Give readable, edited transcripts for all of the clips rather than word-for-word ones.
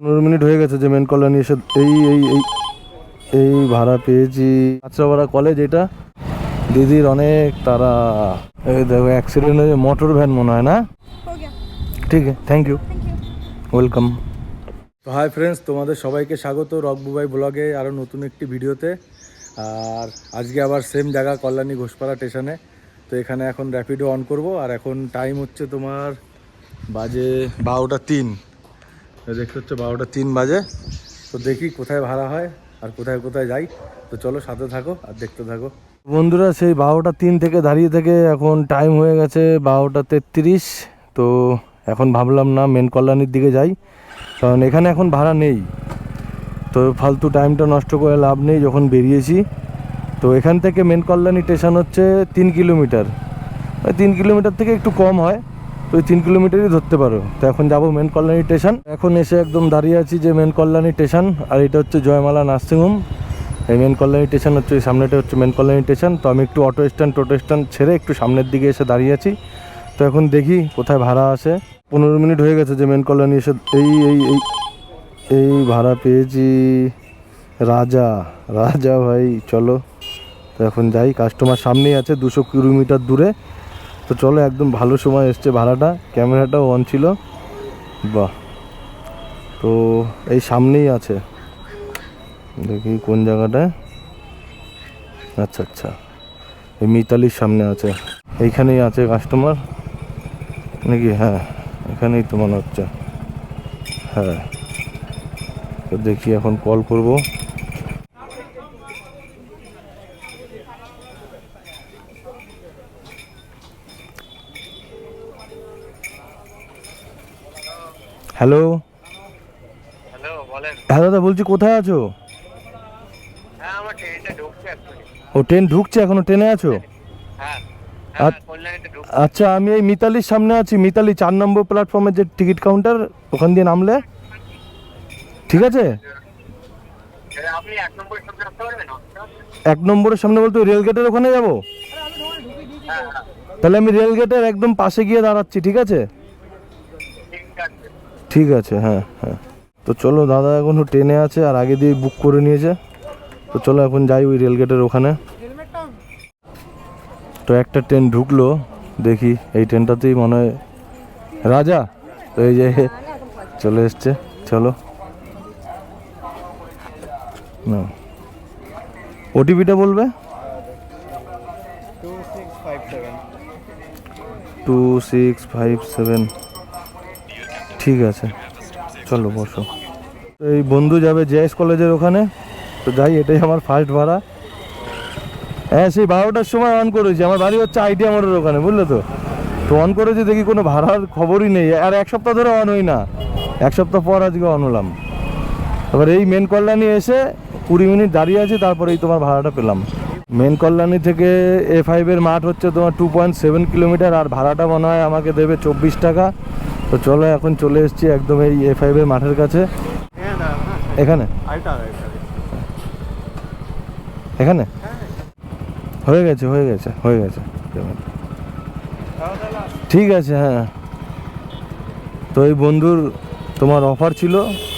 15 minute হয়ে গেছে যে মেন কল্যাণী এসে এই এই এই এই ভাড়া পেয়েছি। কাঁচরাপাড়া কলেজ এটা। দিদির অনেক তারা। এই দেখো অ্যাক্সিডেন্ট হয়েছে, মোটর ভ্যান মনে হয় না। ঠিক আছে, থ্যাংক ইউ, ওয়েলকাম। তো হাই ফ্রেন্ডস, তোমাদের সবাইকে স্বাগত রকবুবাই ব্লগে আরও নতুন একটি ভিডিওতে। আর আজকে আবার সেম জায়গা কল্যাণী ঘোষপাড়া স্টেশনে। তো এখানে এখন র্যাপিডো অন করব। আর এখন টাইম হচ্ছে তোমার বাজে 12টা 3। দেখতে হচ্ছে 12টা 3 বাজে। তো দেখি কোথায় ভাড়া হয় আর কোথায় কোথায় যাই। তো চলো সাথে থাকো আর দেখতে থাকো বন্ধুরা। সেই 12টা 3 থেকে দাঁড়িয়ে থেকে এখন টাইম হয়ে গেছে 12টা 33। তো এখন ভাবলাম না মেন কল্যাণীর দিকে যাই, কারণ এখানে এখন ভাড়া নেই। তো ফালতু টাইমটা নষ্ট করে লাভ নেই যখন বেরিয়েছি। তো এখান থেকে মেন কল্যাণী স্টেশন হচ্ছে 3 কিলোমিটার। 3 কিলোমিটার থেকে একটু কম হয়, তো ওই 3 কিলোমিটারই ধরতে পারো। তো এখন যাবো মেন কল্যাণী স্টেশন। এখন এসে একদম দাঁড়িয়ে আছি যে মেন কল্যাণী স্টেশন। আর এটা হচ্ছে জয়মালা নার্সিংহোম। এই মেন কল্যাণী স্টেশন হচ্ছে, এই সামনেটা হচ্ছে মেন কল্যাণী স্টেশন। তো আমি একটু অটো স্ট্যান্ড টোটো স্ট্যান্ড ছেড়ে একটু সামনের দিকে এসে দাঁড়িয়ে আছি। তো এখন দেখি কোথায় ভাড়া আসে। 15 মিনিট হয়ে গেছে যে মেন কল্যাণী এসে এই এই এই এই ভাড়া পেয়েছি। রাজা রাজা ভাই চলো। তো এখন যাই, কাস্টমার সামনেই আছে 200 কিলোমিটার দূরে। তো চলো, একদম ভালো সময় এসছে ভাড়াটা, ক্যামেরাটাও অন ছিল। বাহ, তো এই সামনেই আছে, দেখি কোন জায়গাটায়। আচ্ছা আচ্ছা, এই মিতালির সামনে আছে, এইখানেই আছে কাস্টমার নাকি? হ্যাঁ, এখানেই তো মনে হচ্ছে। হ্যাঁ, তো দেখি এখন কল করব। হ্যালো হ্যালো, বলেন। হ্যাঁ দাদা, বলছি কোথায় আছো? হ্যাঁ, আমার ট্রেনটা ঢুকছে এক্ষুনি। ও, ট্রেন ঢুকছে, এখনো ট্রেনে আছো? হ্যাঁ হ্যাঁ, কল্যাণীতে ঢুকছে। আচ্ছা, আমি এই মিতালির সামনে আছি। মিতালি 4 নম্বর প্ল্যাটফর্মের যে টিকিট কাউন্টার, ওখান দিয়ে নামলে ঠিক আছে। আপনি 1 নম্বরের সামনে আসতে পারবেন? 1 নম্বরের সামনে বলতে রেল গেটের ওখানে যাবো? হ্যাঁ হ্যাঁ, তাহলে আমি রেল গেটের একদম পাশে গিয়ে দাঁড়াচ্ছি, ঠিক আছে? ঠিক আছে। ঠিক আছে, হ্যাঁ হ্যাঁ। তো চলো, দাদা এখনও ট্রেনে আছে আর আগে দিয়ে বুক করে নিয়েছে। তো চলো এখন যাই ওই রেল গেটের ওখানে। তো একটা ট্রেন ঢুকলো, দেখি এই ট্রেনটাতেই মনে হয় রাজা। তো এই যে চলে এসছে, চলো না। ওটিপিটা বলবে? 2657। ঠিক আছে, চলো বসো। এই বন্ধু যাবে জেএস কলেজের ওখানে। তো যাই, এটাই আমার ফার্স্ট ভাড়া। হ্যাঁ, সেই 12টার সময় অন করেছি। আমার বাড়ি হচ্ছে আইডিয়া মোড়ের ওখানে, বুঝলে তো। তো অন করেছি, দেখি কোনো ভাড়ার খবরই নেই। আর 1 সপ্তাহ ধরে অন হই না, 1 সপ্তাহ পর আজকে অন হলাম। এবার এই মেন কল্যাণী এসে 20 মিনিট দাঁড়িয়ে আছি, তারপরে এই তোমার ভাড়াটা পেলাম। মেন কল্যাণী থেকে A5 মাঠ হচ্ছে তোমার 2.7 কিলোমিটার। আর ভাড়াটা মনে হয় আমাকে দেবে 24 টাকা। তো চলো, এখন চলে এসেছি একদম এই A5 মাঠের কাছে। এখানে এখানে হয়ে গেছে হয়ে গেছে হয়ে গেছে ঠিক আছে, হ্যাঁ। তো এই বন্ধুর তোমার অফার ছিল,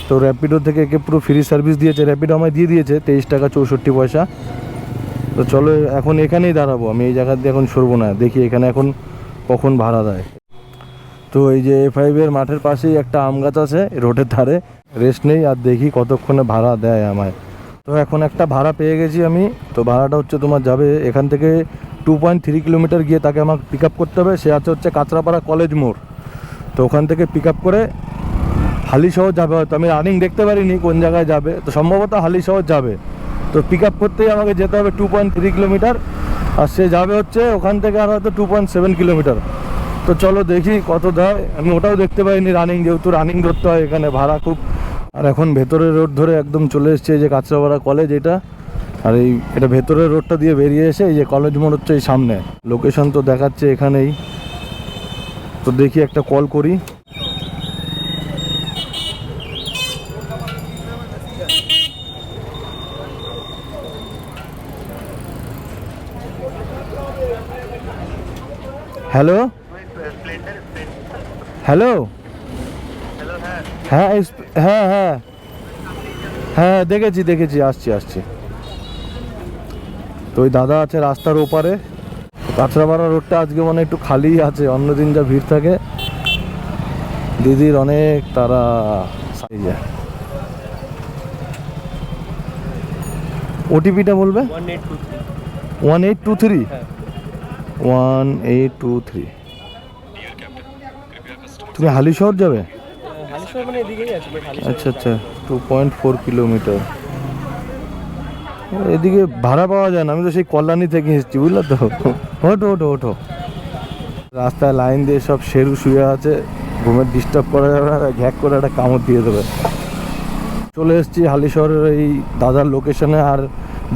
তো র্যাপিডো থেকে একে পুরো ফ্রি সার্ভিস দিয়েছে। র্যাপিডো আমায় দিয়ে দিয়েছে 23 টাকা 64 পয়সা। তো চলো, এখন এখানেই দাঁড়াবো। আমি এই জায়গা দিয়ে এখন সরবো না, দেখি এখানে এখন কখন ভাড়া দেয়। তো এই যে A5 মাঠের পাশেই একটা আম গাছ আছে রোডের ধারে, রেস্ট নেই আর দেখি কতক্ষণে ভাড়া দেয় আমায়। তো এখন একটা ভাড়া পেয়ে গেছি আমি। তো ভাড়াটা হচ্ছে তোমার যাবে এখান থেকে 2.3 কিলোমিটার গিয়ে তাকে আমাকে পিক আপ করতে হবে। সে আছে হচ্ছে কাঁচরাপাড়া কলেজ মোড়। তো ওখান থেকে পিক আপ করে হালিশহর যাবে হয়তো, আমি রানিং দেখতে পারিনি কোন জায়গায় যাবে। তো সম্ভবত হালিশহর যাবে। তো পিক আপ করতেই আমাকে যেতে হবে 2.3 কিলোমিটার। আর সে যাবে হচ্ছে ওখান থেকে আর হয়তো 2.7 কিলোমিটার। তো চলো দেখি কত দেয়। আমি ওটাও দেখতে পাইনি রানিং, যেহেতু রানিং ধরতে হয় এখানে, ভাড়া খুব। আর এখন ভেতরের রোড ধরে একদম চলে এসছে এই যে কাঁচরাপাড়া কলেজ এটা। আর এটা ভেতরের রোডটা দিয়ে বেরিয়ে এসে এই যে কলেজ মোড় হচ্ছে এই সামনে। লোকেশন তো দেখাচ্ছে এখানেই। তো দেখি একটা কল করি। হ্যালো হ্যালো, হ্যালো, হ্যাঁ হ্যাঁ হ্যাঁ হ্যাঁ হ্যাঁ, দেখেছি, আসছি। তো ওই দাদা আছে রাস্তার ওপারে। কাঁচরাপাড়া রোডটা আজকে মানে একটু খালি আছে, অন্যদিন যা ভিড় থাকে। দিদির অনেক তারা। ওটিপিটা বলবে। 1823 1823। তুমি হালিশহর যাবে? আচ্ছা 2.4 কিলোমিটার। এদিকে ভাড়া পাওয়া যায় না, আমি তো সেই কল্যাণী থেকে এসেছি, বুঝলে তো। ওঠো। রাস্তায় লাইন দিয়ে সব শেরু শুয়ে আছে, ঘুমের ডিস্টার্ব করা যাবে না, ঘ্যাক করে একটা কামড় দিয়ে দেবে। চলে এসেছি হালিশহরের এই দাদার লোকেশনে, আর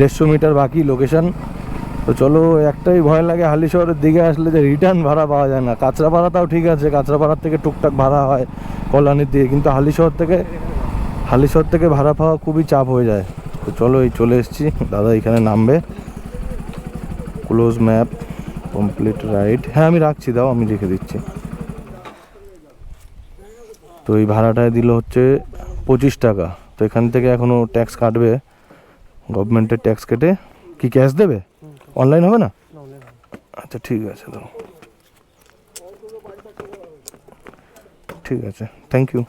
150 মিটার বাকি লোকেশন। তো চলো, একটাই ভয় লাগে হালিশহরের দিকে আসলে, যে রিটার্ন ভাড়া পাওয়া যায় না। কাঁচরাপাড়াটাও ঠিক আছে, কাঁচরাপাড়ার থেকে টুকটাক ভাড়া হয় কল্যাণীর দিকে, কিন্তু হালিশহর থেকে ভাড়া পাওয়া খুবই চাপ হয়ে যায়। তো চলো, এই চলে এসেছি, দাদা এখানে নামবে। Close map, complete ride. হ্যাঁ আমি রাখছি, দাও আমি রেখে দিচ্ছি। তো এই ভাড়াটায় দিল হচ্ছে 25 টাকা। তো এখান থেকে এখনও ট্যাক্স কাটবে, গভর্নমেন্টের ট্যাক্স কেটে। কি ক্যাশ দেবে? অনলাইন হবে না? আচ্ছা ঠিক আছে, দাও। ঠিক আছে, থ্যাংক ইউ।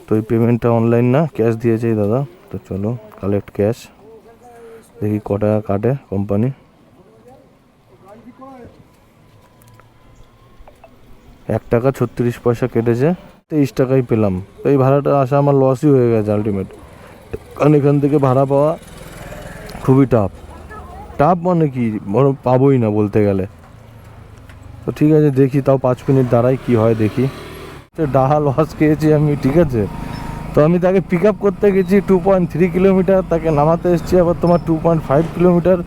তো এই পেমেন্টটা অনলাইন না, ক্যাশ দিয়েছে এই দাদা। তো চলো কালেক্ট ক্যাশ, দেখি ক টাকা কাটে কোম্পানি। 1 টাকা 36 পয়সা কেটেছে, 23 টাকাই পেলাম। তো এই ভাড়াটা আসা আমার লসই হয়ে গেছে আলটিমেট, কারণ এখান থেকে ভাড়া পাওয়া খুবই টাফ মানে কি, পাবোই না বলতে গেলে। তো ঠিক আছে, দেখি তাও 5 মিনিট দাঁড়াই, কি হয় দেখি। ডাহা লস খেয়েছি আমি, ঠিক আছে। তো আমি তাকে পিক আপ করতে গেছি 2.3 কিলোমিটার, তাকে নামাতে এসেছি আবার তোমার 2.5 কিলোমিটার।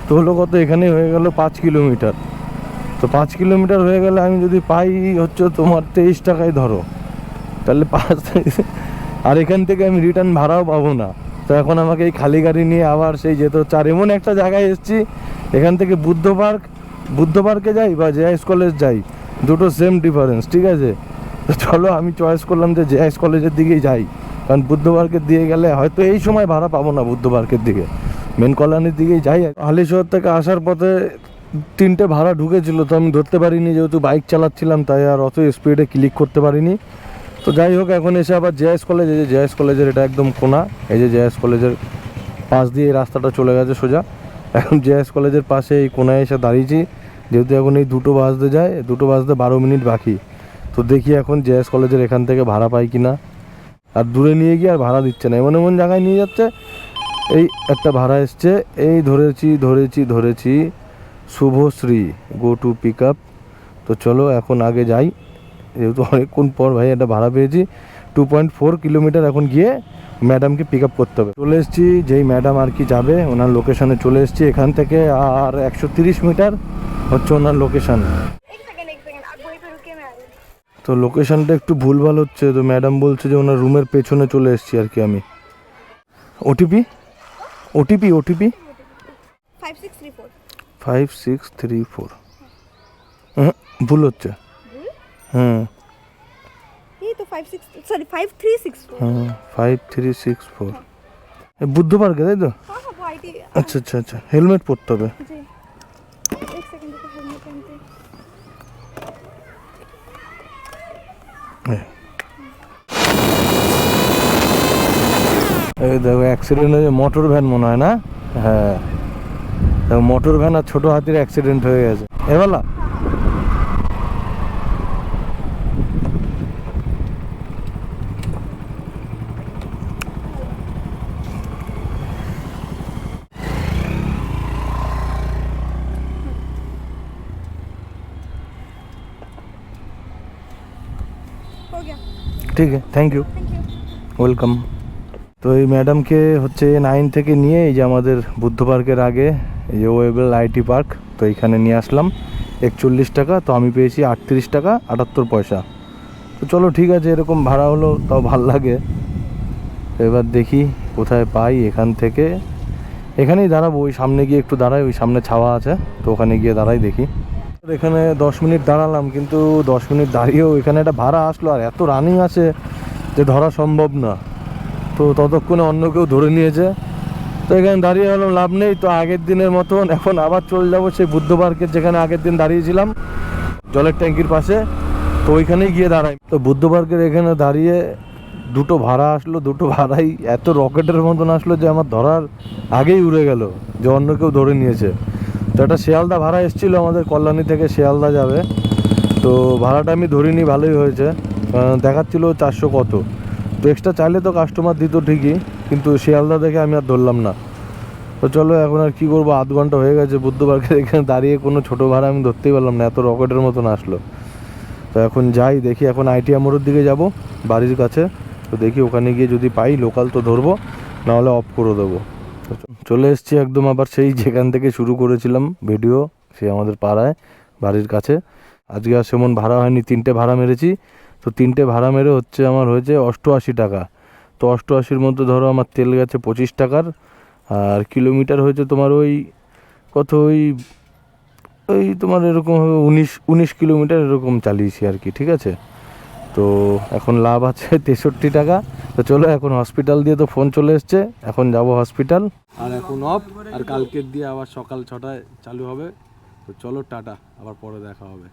তো হলো কত, এখানেই হয়ে গেল 5 কিলোমিটার। তো 5 কিলোমিটার হয়ে গেলে আমি যদি পাই হচ্ছে তোমার 23 টাকায় ধরো, তাহলে 5। আর এখান থেকে আমি রিটার্ন ভাড়াও পাবো না। তো এখন আমাকে এই খালি গাড়ি নিয়ে আবার সেই যেতে হচ্ছে। আর এমন একটা জায়গায় এসেছি, এখান থেকে বুদ্ধ পার্কে যাই বা জেএস কলেজ যাই, দুটো সেম ডিফারেন্স, ঠিক আছে। তো চলো, আমি চয়েস করলাম যে জেএস কলেজের দিকেই যাই, কারণ বুদ্ধ পার্কের দিকে গেলে হয়তো এই সময় ভাড়া পাবো না, বুদ্ধ পার্কের দিকে মেন কল্যাণীর দিকেই যাই। হালিশহর থেকে আসার পথে 3টে ভাড়া ঢুকেছিল, তো আমি ধরতে পারিনি, যেহেতু বাইক চালাচ্ছিলাম, তাই আর অত স্পিডে ক্লিক করতে পারিনি। তো যাই হোক, এখন এসে আবার জেএস কলেজ, এই যে জেএস কলেজের এটা একদম কোনা, এই যে জেএস কলেজের পাশ দিয়ে এই রাস্তাটা চলে গেছে সোজা। এখন জেএস কলেজের পাশে এই কোনায় এসে দাঁড়িয়েছি, যেহেতু এখন এই 2টো বাজতে যায়, 2টো বাজতে 12 মিনিট বাকি। তো দেখি এখন জেএস কলেজের এখান থেকে ভাড়া পাই কিনা। আর দূরে নিয়ে গিয়ে আর ভাড়া দিচ্ছে না, এমন জায়গায় নিয়ে যাচ্ছে। এই একটা ভাড়া এসছে, এই ধরেছি Subhashree, go to pick up. তো চলো এখন আগে যাই, যেহেতু অনেকক্ষণ পর ভাই একটা ভাড়া পেয়েছি। 2.4 কিলোমিটার এখন গিয়ে ম্যাডামকে পিক আপ করতে হবে। চলে এসেছি, যেই ম্যাডাম আর কি যাবে ওনার লোকেশনে চলে এসেছি। এখান থেকে আর 130 মিটার হচ্ছে ওনার লোকেশান। তো লোকেশানটা একটু ভুলভাল হচ্ছে, তো ম্যাডাম বলছে যে ওনার রুমের পেছনে চলে এসেছি আর কি আমি। ওটিপি 5634। ভুল হচ্ছে। হ্যাঁ 5364। বুদ্ধ পার্কে, তাই তো? আচ্ছা, হেলমেট পরতে হবে। এই দেখো অ্যাক্সিডেন্ট হয়েছে, মোটর ভ্যান মনে হয় না? হ্যাঁ, মোটর ভ্যান আর ছোট হাতির অ্যাক্সিডেন্ট হয়ে গেছে এবেলা। ঠিক আছে, থ্যাংক ইউ, ওয়েলকাম। তো এই ম্যাডামকে হচ্ছে 9 থেকে নিয়ে এই যে আমাদের বুদ্ধ পার্কের আগে এই যে ওয়েবেল আইটি পার্ক, তো এইখানে নিয়ে আসলাম। 41 টাকা, তো আমি পেয়েছি 38 টাকা 78 পয়সা। তো চলো ঠিক আছে, এরকম ভাড়া হলো তাও ভাল লাগে। এবার দেখি কোথায় পাই, এখান থেকে এখানেই দাঁড়াবো, ওই সামনে গিয়ে একটু দাঁড়াই, ওই সামনে ছাওয়া আছে, তো ওখানে গিয়ে দাঁড়াই দেখি। এখানে 10 মিনিট দাঁড়ালাম, কিন্তু 10 মিনিট দাঁড়িয়েও এখানে একটা ভাড়া আসলো আর এত রানিং আছে যে ধরা সম্ভব না। তো ততক্ষণে অন্য কেউ ধরে নিয়েছে। তো এখানে দাঁড়িয়ে হলাম, লাভ নেই। তো আগের দিনের মতন এখন আবার চলে যাবো সেই বুদ্ধ পার্কের যেখানে আগের দিন দাঁড়িয়েছিলাম, জলের ট্যাঙ্কির পাশে। তো ওইখানেই গিয়ে দাঁড়াই। তো বুদ্ধ পার্কের এখানে দাঁড়িয়ে দুটো ভাড়া আসলো, দুটো ভাড়াই এত রকেটের মতন আসলো যে আমার ধরার আগেই উড়ে গেল, যে অন্য কেউ ধরে নিয়েছে। তো একটা শিয়ালদা ভাড়া এসেছিলো আমাদের কল্যাণী থেকে শিয়ালদা যাবে। তো ভাড়াটা আমি ধরিনি, ভালোই হয়েছে। দেখাচ্ছিল 400 কত। তো এক্সট্রা চাইলে তো কাস্টমার দিত ঠিকই, কিন্তু শিয়ালদা দেখে আমি আর ধরলাম না। তো চলো এখন আর কী করবো, আধ ঘন্টা হয়ে গেছে বুদ্ধ পার্কের এখানে দাঁড়িয়ে, কোনো ছোটো ভাড়া আমি ধরতেই পারলাম না, এত রকেটের মতন আসলো। তো এখন যাই, দেখি এখন আইটিআই মোড়ের দিকে যাব বাড়ির কাছে। তো দেখি ওখানে গিয়ে যদি পাই লোকাল তো ধরবো, নাহলে অফ করে দেবো। তো চলে এসেছি একদম আবার সেই যেখান থেকে শুরু করেছিলাম ভিডিও, সে আমাদের পাড়ায় বাড়ির কাছে। আজকে আর সেমন ভাড়া হয়নি, 3টে ভাড়া মেরেছি। তো 3টে ভাড়া মেরে আমার হয়েছে 88 টাকা। তো 88-র মধ্যে ধরো আমার তেল গেছে 25 টাকার, আর কিলোমিটার হয়েছে তোমার ওই কত, ওই ওই তোমার এরকম হবে 19 কিলোমিটার এরকম চালিয়েছি আর কি, ঠিক আছে। তো এখন লাভ আছে 63 টাকা। তো চলো এখন হসপিটাল দিয়ে তো ফোন চলে এসছে, এখন যাব হসপিটাল। আর এখন অফ, আর কালকের দিয়ে আবার সকাল 6টায় চালু হবে। তো চলো টাটা, আবার পরে দেখা হবে।